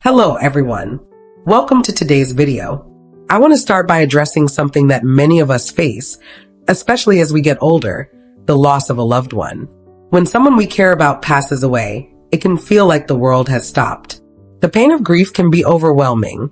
Hello everyone. Welcome to today's video. I want to start by addressing something that many of us face, especially as we get older, the loss of a loved one. When someone we care about passes away, it can feel like the world has stopped. The pain of grief can be overwhelming,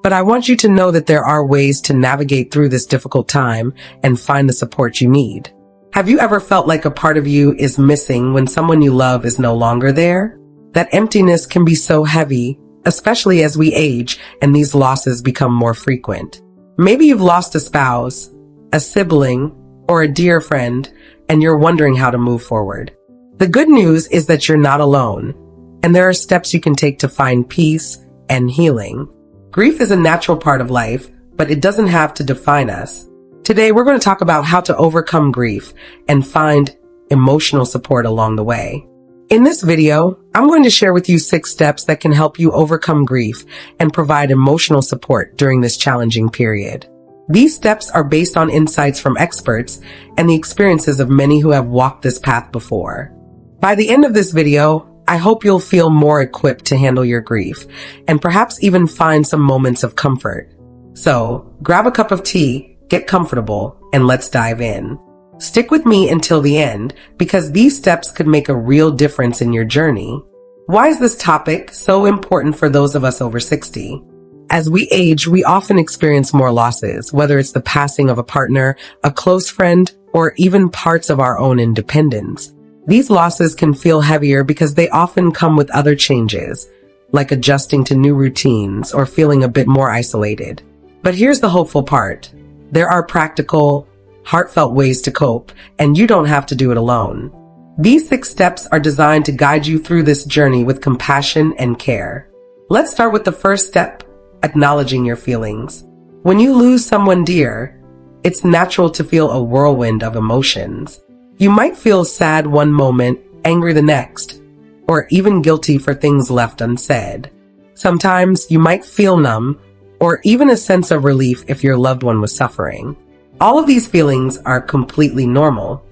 but I want you to know that there are ways to navigate through this difficult time and find the support you need. Have you ever felt like a part of you is missing when someone you love is no longer there? That emptiness can be so heavy, especially as we age and these losses become more frequent. Maybe you've lost a spouse, a sibling, or a dear friend, and you're wondering how to move forward. The good news is that you're not alone, and there are steps you can take to find peace and healing. Grief is a natural part of life, but it doesn't have to define us. Today, we're going to talk about how to overcome grief and find emotional support along the way. In this video, I'm going to share with you 6 steps that can help you overcome grief and provide emotional support during this challenging period. These steps are based on insights from experts and the experiences of many who have walked this path before. By the end of this video, I hope you'll feel more equipped to handle your grief and perhaps even find some moments of comfort. So, grab a cup of tea, get comfortable, and let's dive in. Stick with me until the end because these steps could make a real difference in your journey. Why is this topic so important for those of us over 60? As we age, we often experience more losses, whether it's the passing of a partner, a close friend, or even parts of our own independence. These losses can feel heavier because they often come with other changes, like adjusting to new routines or feeling a bit more isolated. But here's the hopeful part. There are practical, heartfelt ways to cope, and you don't have to do it alone. These 6 steps are designed to guide you through this journey with compassion and care. Let's start with the first step, acknowledging your feelings. When you lose someone dear, it's natural to feel a whirlwind of emotions. You might feel sad one moment, angry the next, or even guilty for things left unsaid. Sometimes you might feel numb, or even a sense of relief if your loved one was suffering. All of these feelings are completely normal.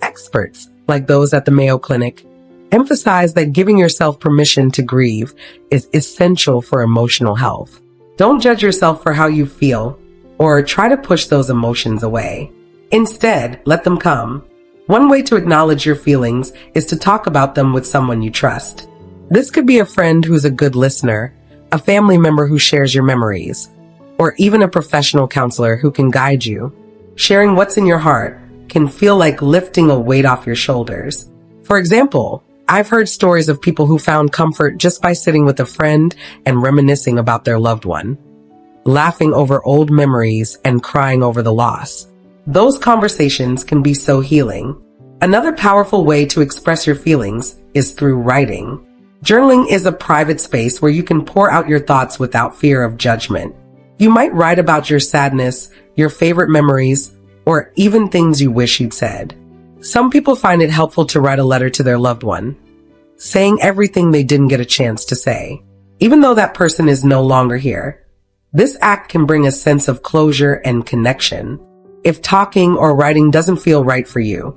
Experts, like those at the Mayo Clinic, emphasize that giving yourself permission to grieve is essential for emotional health. Don't judge yourself for how you feel or try to push those emotions away. Instead, let them come. One way to acknowledge your feelings is to talk about them with someone you trust. This could be a friend who's a good listener, a family member who shares your memories, or even a professional counselor who can guide you. Sharing what's in your heart can feel like lifting a weight off your shoulders. For example, I've heard stories of people who found comfort just by sitting with a friend and reminiscing about their loved one, laughing over old memories and crying over the loss. Those conversations can be so healing. Another powerful way to express your feelings is through writing. Journaling is a private space where you can pour out your thoughts without fear of judgment. You might write about your sadness, your favorite memories, or even things you wish you'd said. Some people find it helpful to write a letter to their loved one, saying everything they didn't get a chance to say. Even though that person is no longer here, this act can bring a sense of closure and connection. If talking or writing doesn't feel right for you,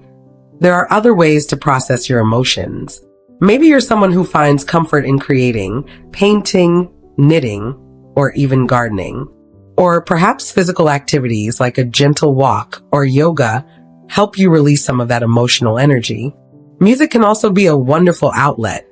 there are other ways to process your emotions. Maybe you're someone who finds comfort in creating, painting, knitting, or even gardening. Or perhaps physical activities like a gentle walk or yoga help you release some of that emotional energy. Music can also be a wonderful outlet.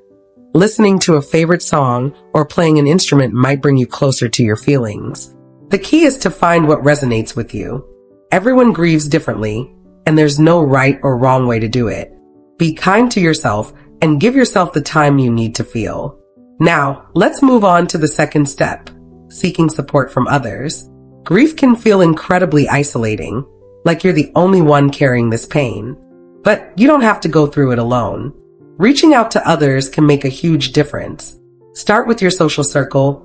Listening to a favorite song or playing an instrument might bring you closer to your feelings. The key is to find what resonates with you. Everyone grieves differently, and there's no right or wrong way to do it. Be kind to yourself and give yourself the time you need to feel. Now, let's move on to the second step. Seeking support from others. Grief can feel incredibly isolating, like you're the only one carrying this pain. But you don't have to go through it alone. Reaching out to others can make a huge difference. Start with your social circle,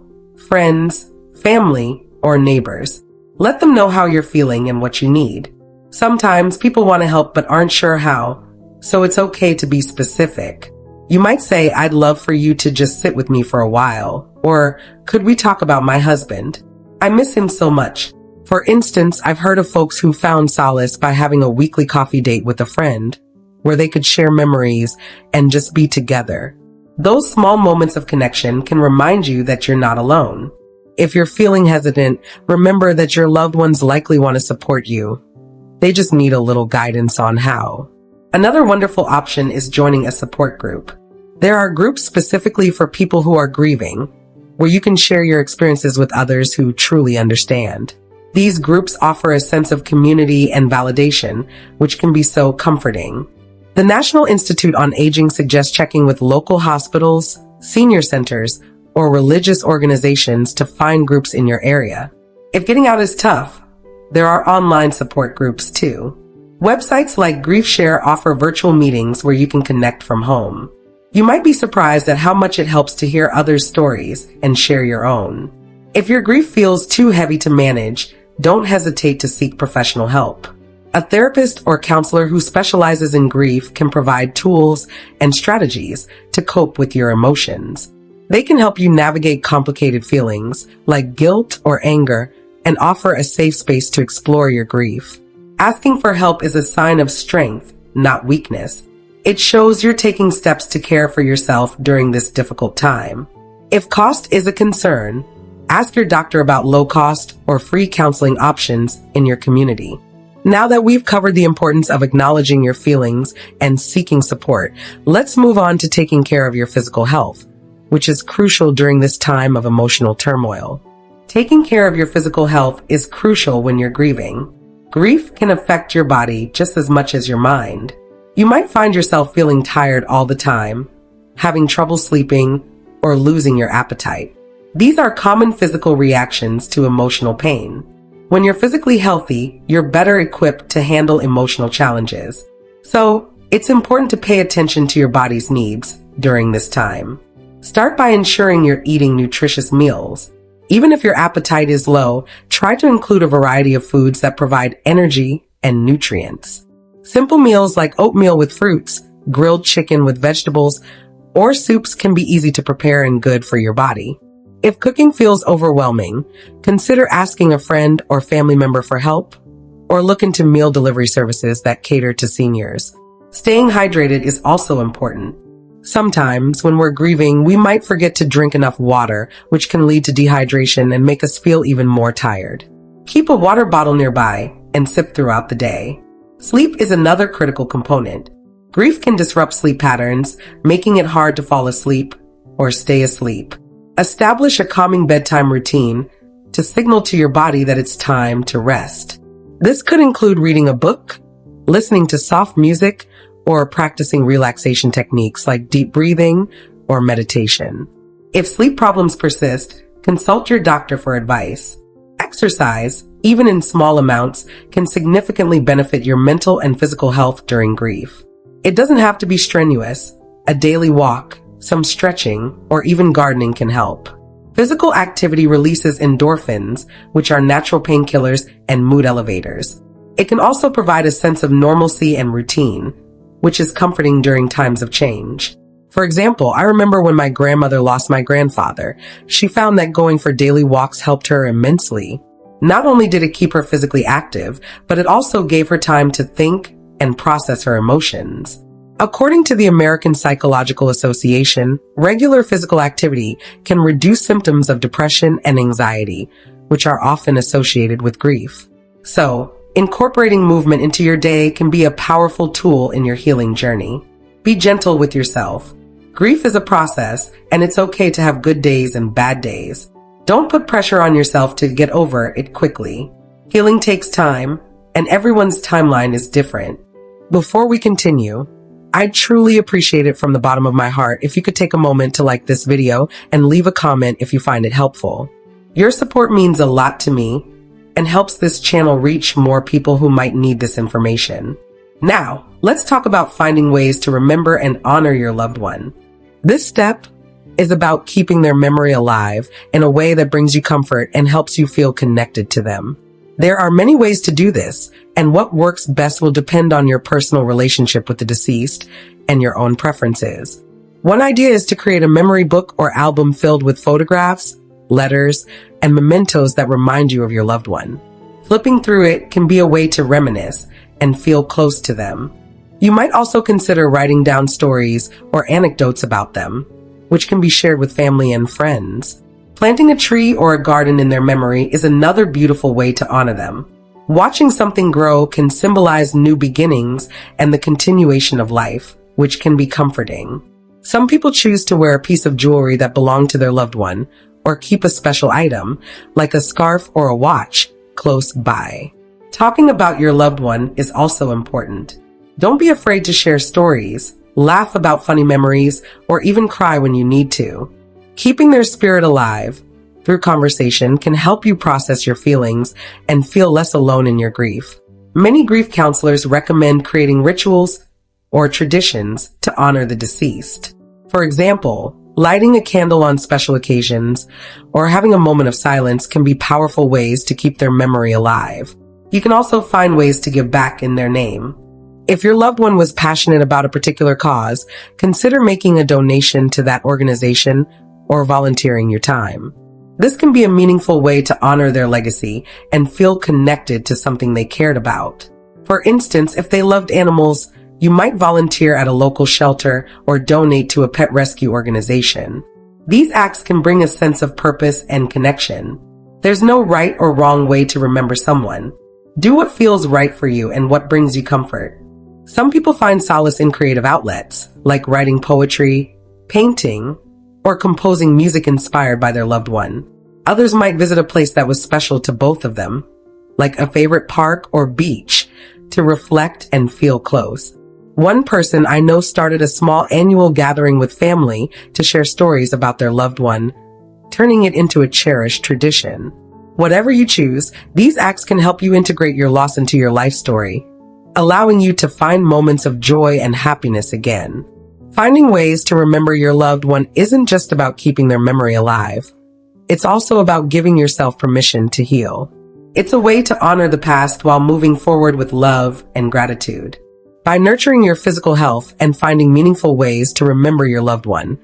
friends, family, or neighbors. Let them know how you're feeling and what you need. Sometimes people want to help but aren't sure how, so it's okay to be specific. You might say, I'd love for you to just sit with me for a while. Or, could we talk about my husband? I miss him so much. For instance, I've heard of folks who found solace by having a weekly coffee date with a friend, where they could share memories and just be together. Those small moments of connection can remind you that you're not alone. If you're feeling hesitant, remember that your loved ones likely want to support you. They just need a little guidance on how. Another wonderful option is joining a support group. There are groups specifically for people who are grieving, where you can share your experiences with others who truly understand. These groups offer a sense of community and validation, which can be so comforting. The National Institute on Aging suggests checking with local hospitals, senior centers, or religious organizations to find groups in your area. If getting out is tough, there are online support groups too. Websites like GriefShare offer virtual meetings where you can connect from home. You might be surprised at how much it helps to hear others' stories and share your own. If your grief feels too heavy to manage, don't hesitate to seek professional help. A therapist or counselor who specializes in grief can provide tools and strategies to cope with your emotions. They can help you navigate complicated feelings like guilt or anger and offer a safe space to explore your grief. Asking for help is a sign of strength, not weakness. It shows you're taking steps to care for yourself during this difficult time. If cost is a concern, ask your doctor about low-cost or free counseling options in your community. Now that we've covered the importance of acknowledging your feelings and seeking support, let's move on to taking care of your physical health, which is crucial during this time of emotional turmoil. Taking care of your physical health is crucial when you're grieving. Grief can affect your body just as much as your mind. You might find yourself feeling tired all the time, having trouble sleeping, or losing your appetite. These are common physical reactions to emotional pain. When you're physically healthy, you're better equipped to handle emotional challenges. So, it's important to pay attention to your body's needs during this time. Start by ensuring you're eating nutritious meals. Even if your appetite is low, try to include a variety of foods that provide energy and nutrients. Simple meals like oatmeal with fruits, grilled chicken with vegetables, or soups can be easy to prepare and good for your body. If cooking feels overwhelming, consider asking a friend or family member for help, or look into meal delivery services that cater to seniors. Staying hydrated is also important. Sometimes, when we're grieving, we might forget to drink enough water, which can lead to dehydration and make us feel even more tired. Keep a water bottle nearby and sip throughout the day. Sleep is another critical component. Grief can disrupt sleep patterns, making it hard to fall asleep or stay asleep. Establish a calming bedtime routine to signal to your body that it's time to rest. This could include reading a book, listening to soft music, or practicing relaxation techniques like deep breathing or meditation. If sleep problems persist, consult your doctor for advice. Exercise, even in small amounts, can significantly benefit your mental and physical health during grief. It doesn't have to be strenuous. A daily walk, some stretching, or even gardening can help. Physical activity releases endorphins, which are natural painkillers and mood elevators. It can also provide a sense of normalcy and routine, which is comforting during times of change. For example, I remember when my grandmother lost my grandfather. She found that going for daily walks helped her immensely. Not only did it keep her physically active, but it also gave her time to think and process her emotions. According to the American Psychological Association, regular physical activity can reduce symptoms of depression and anxiety, which are often associated with grief. So, incorporating movement into your day can be a powerful tool in your healing journey. Be gentle with yourself. Grief is a process, and it's okay to have good days and bad days. Don't put pressure on yourself to get over it quickly. Healing takes time, and everyone's timeline is different. Before we continue, I'd truly appreciate it from the bottom of my heart if you could take a moment to like this video and leave a comment if you find it helpful. Your support means a lot to me and helps this channel reach more people who might need this information. Now, let's talk about finding ways to remember and honor your loved one. This step is about keeping their memory alive in a way that brings you comfort and helps you feel connected to them. There are many ways to do this, and what works best will depend on your personal relationship with the deceased and your own preferences. One idea is to create a memory book or album filled with photographs, letters, and mementos that remind you of your loved one. Flipping through it can be a way to reminisce and feel close to them. You might also consider writing down stories or anecdotes about them. which can be shared with family and friends. Planting a tree or a garden in their memory is another beautiful way to honor them. Watching something grow can symbolize new beginnings and the continuation of life, which can be comforting. Some people choose to wear a piece of jewelry that belonged to their loved one, or keep a special item, like a scarf or a watch, close by. Talking about your loved one is also important. Don't be afraid to share stories, laugh about funny memories, or even cry when you need to. Keeping their spirit alive through conversation can help you process your feelings and feel less alone in your grief. Many grief counselors recommend creating rituals or traditions to honor the deceased. For example, lighting a candle on special occasions or having a moment of silence can be powerful ways to keep their memory alive. You can also find ways to give back in their name. If your loved one was passionate about a particular cause, consider making a donation to that organization or volunteering your time. This can be a meaningful way to honor their legacy and feel connected to something they cared about. For instance, if they loved animals, you might volunteer at a local shelter or donate to a pet rescue organization. These acts can bring a sense of purpose and connection. There's no right or wrong way to remember someone. Do what feels right for you and what brings you comfort. Some people find solace in creative outlets, like writing poetry, painting, or composing music inspired by their loved one. Others might visit a place that was special to both of them, like a favorite park or beach, to reflect and feel close. One person I know started a small annual gathering with family to share stories about their loved one, turning it into a cherished tradition. Whatever you choose, these acts can help you integrate your loss into your life story, allowing you to find moments of joy and happiness again. Finding ways to remember your loved one isn't just about keeping their memory alive. It's also about giving yourself permission to heal. It's a way to honor the past while moving forward with love and gratitude. By nurturing your physical health and finding meaningful ways to remember your loved one,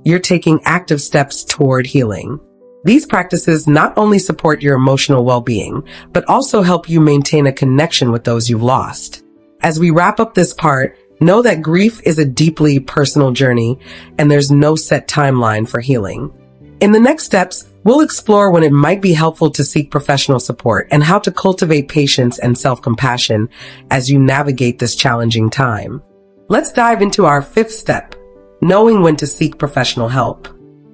you're taking active steps toward healing. These practices not only support your emotional well-being, but also help you maintain a connection with those you've lost. As we wrap up this part, know that grief is a deeply personal journey, and there's no set timeline for healing. In the next steps, we'll explore when it might be helpful to seek professional support and how to cultivate patience and self-compassion as you navigate this challenging time. Let's dive into our fifth step, knowing when to seek professional help.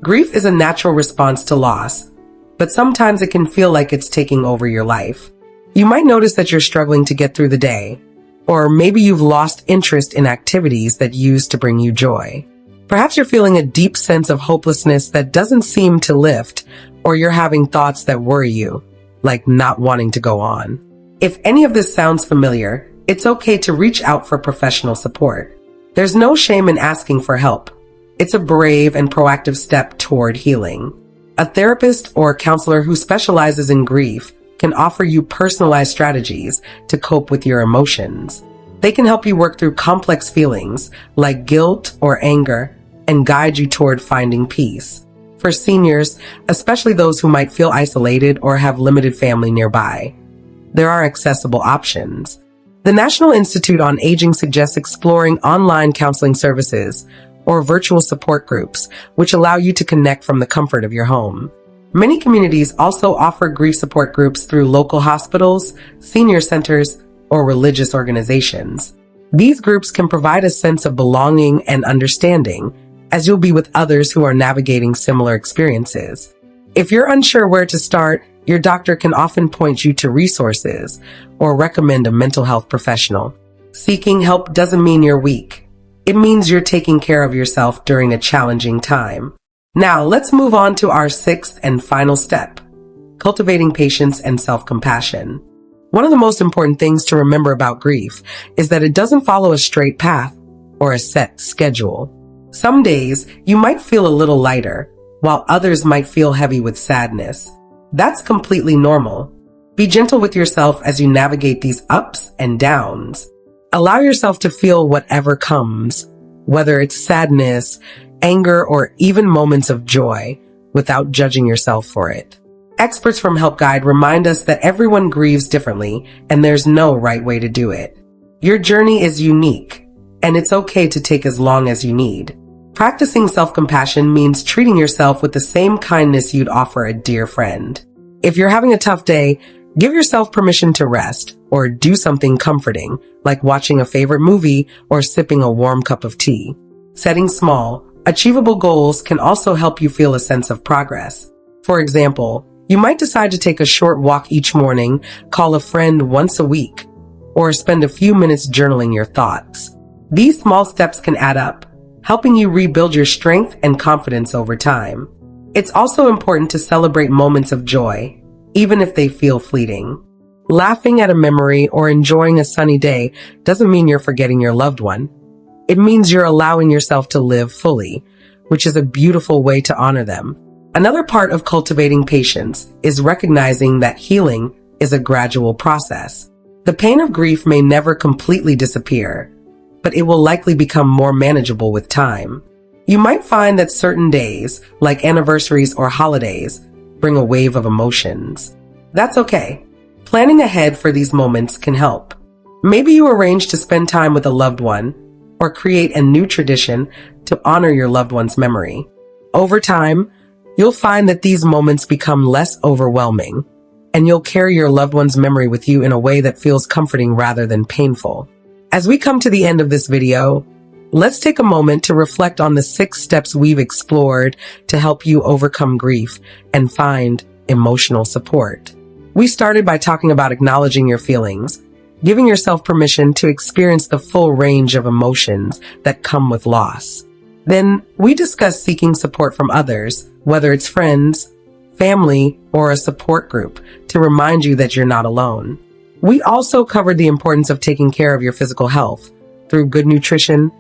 Grief is a natural response to loss, but sometimes it can feel like it's taking over your life. You might notice that you're struggling to get through the day, or maybe you've lost interest in activities that used to bring you joy. Perhaps you're feeling a deep sense of hopelessness that doesn't seem to lift, or you're having thoughts that worry you, like not wanting to go on. If any of this sounds familiar, it's okay to reach out for professional support. There's no shame in asking for help. It's a brave and proactive step toward healing. A therapist or counselor who specializes in grief can offer you personalized strategies to cope with your emotions. They can help you work through complex feelings like guilt or anger and guide you toward finding peace. For seniors, especially those who might feel isolated or have limited family nearby, there are accessible options. The National Institute on Aging suggests exploring online counseling services or virtual support groups, which allow you to connect from the comfort of your home. Many communities also offer grief support groups through local hospitals, senior centers, or religious organizations. These groups can provide a sense of belonging and understanding, as you'll be with others who are navigating similar experiences. If you're unsure where to start, your doctor can often point you to resources or recommend a mental health professional. Seeking help doesn't mean you're weak. It means you're taking care of yourself during a challenging time. Now, let's move on to our sixth and final step, cultivating patience and self-compassion. One of the most important things to remember about grief is that it doesn't follow a straight path or a set schedule. Some days, you might feel a little lighter, while others might feel heavy with sadness. That's completely normal. Be gentle with yourself as you navigate these ups and downs. Allow yourself to feel whatever comes, whether it's sadness, anger, or even moments of joy, without judging yourself for it. Experts from Help Guide remind us that everyone grieves differently, and there's no right way to do it. Your journey is unique, and it's okay to take as long as you need. Practicing self-compassion means treating yourself with the same kindness you'd offer a dear friend. If you're having a tough day, give yourself permission to rest or do something comforting, like watching a favorite movie or sipping a warm cup of tea. Setting small, achievable goals can also help you feel a sense of progress. For example, you might decide to take a short walk each morning, call a friend once a week, or spend a few minutes journaling your thoughts. These small steps can add up, helping you rebuild your strength and confidence over time. It's also important to celebrate moments of joy, even if they feel fleeting. Laughing at a memory or enjoying a sunny day doesn't mean you're forgetting your loved one. It means you're allowing yourself to live fully, which is a beautiful way to honor them. Another part of cultivating patience is recognizing that healing is a gradual process. The pain of grief may never completely disappear, but it will likely become more manageable with time. You might find that certain days, like anniversaries or holidays, bring a wave of emotions. That's okay. Planning ahead for these moments can help. Maybe you arrange to spend time with a loved one or create a new tradition to honor your loved one's memory. Over time, you'll find that these moments become less overwhelming, and you'll carry your loved one's memory with you in a way that feels comforting rather than painful. As we come to the end of this video, let's take a moment to reflect on the 6 steps we've explored to help you overcome grief and find emotional support. We started by talking about acknowledging your feelings, giving yourself permission to experience the full range of emotions that come with loss. Then we discussed seeking support from others, whether it's friends, family, or a support group, to remind you that you're not alone. We also covered the importance of taking care of your physical health through good nutrition,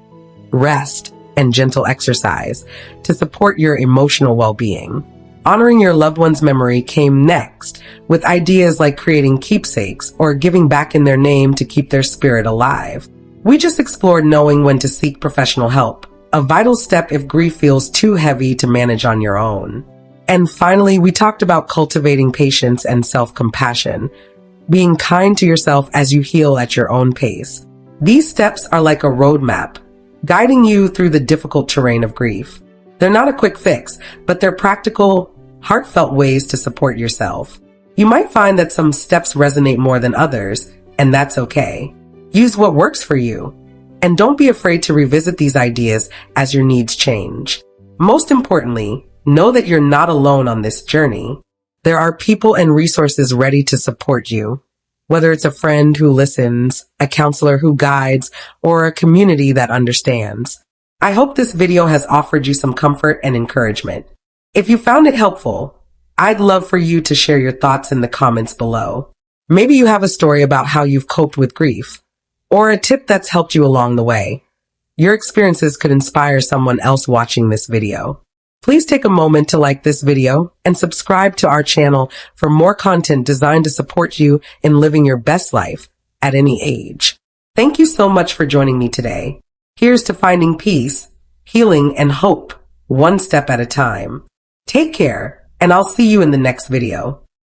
rest, and gentle exercise to support your emotional well-being. Honoring your loved one's memory came next, with ideas like creating keepsakes or giving back in their name to keep their spirit alive. We just explored knowing when to seek professional help, a vital step if grief feels too heavy to manage on your own. And finally, we talked about cultivating patience and self-compassion, being kind to yourself as you heal at your own pace. These steps are like a roadmap, guiding you through the difficult terrain of grief. They're not a quick fix, but they're practical, heartfelt ways to support yourself. You might find that some steps resonate more than others, and that's okay. Use what works for you, and don't be afraid to revisit these ideas as your needs change. Most importantly, know that you're not alone on this journey. There are people and resources ready to support you, whether it's a friend who listens, a counselor who guides, or a community that understands. I hope this video has offered you some comfort and encouragement. If you found it helpful, I'd love for you to share your thoughts in the comments below. Maybe you have a story about how you've coped with grief, or a tip that's helped you along the way. Your experiences could inspire someone else watching this video. Please take a moment to like this video and subscribe to our channel for more content designed to support you in living your best life at any age. Thank you so much for joining me today. Here's to finding peace, healing, and hope, one step at a time. Take care, and I'll see you in the next video.